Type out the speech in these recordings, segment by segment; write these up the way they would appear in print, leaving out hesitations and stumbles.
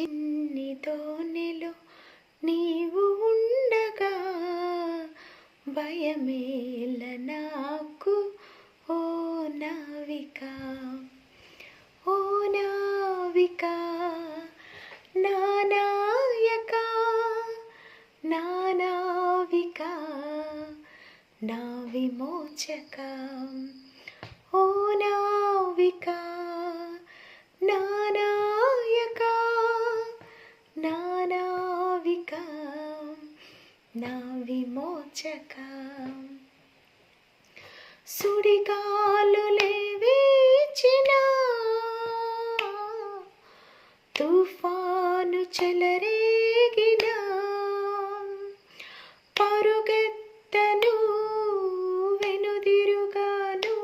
చిన్ని దోణిలో నీవు ఉండగా భయమేల నాకు ఓ నావిక, ఓ నావిక, నా నాయక, నా నావిక, నా విమోచక, ఓ నావిక, నా నాయక, నా నావిక, నా విమోచక. సుడిగాలులే వీచినా తుఫాను చెలరేగినా పరుగెత్తను వెనుదిరుగాను,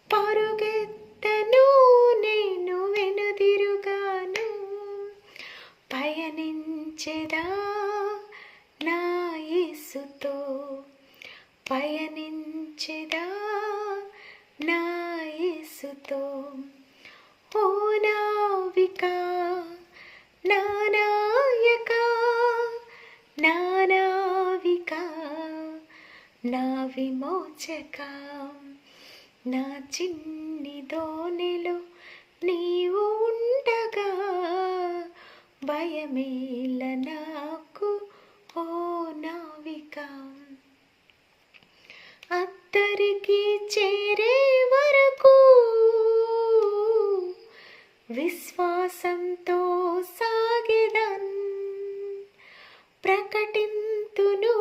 పరుగెత్తను నేను వెనుదిరుగాను, పయనించెదా నా యేసుతో, పయనించెదా నా యేసుతో, ఓ నావిక, నా నాయక, నా నావిక, నా విమోచక. నా చిన్ని దోణిలో నీవు ఉండగా భయమేల నాకు ఓ నావిక. అద్దరికి చేరే వరకు విశ్వాసంతో సాగెదన్, ప్రకటింతును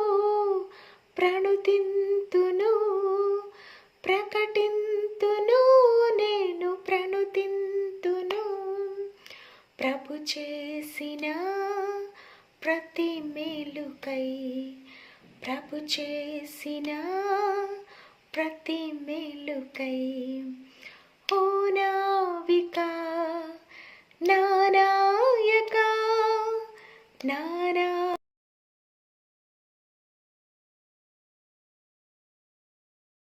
ప్రణుతింతును, ప్రకటింతును నేను ప్రణుతింతును, ప్రభు చేసిన ప్రతి మేలుకై, ప్రభు చేసిన ప్రతి మేలుకై, ఓ నావిక, నా నాయక, నా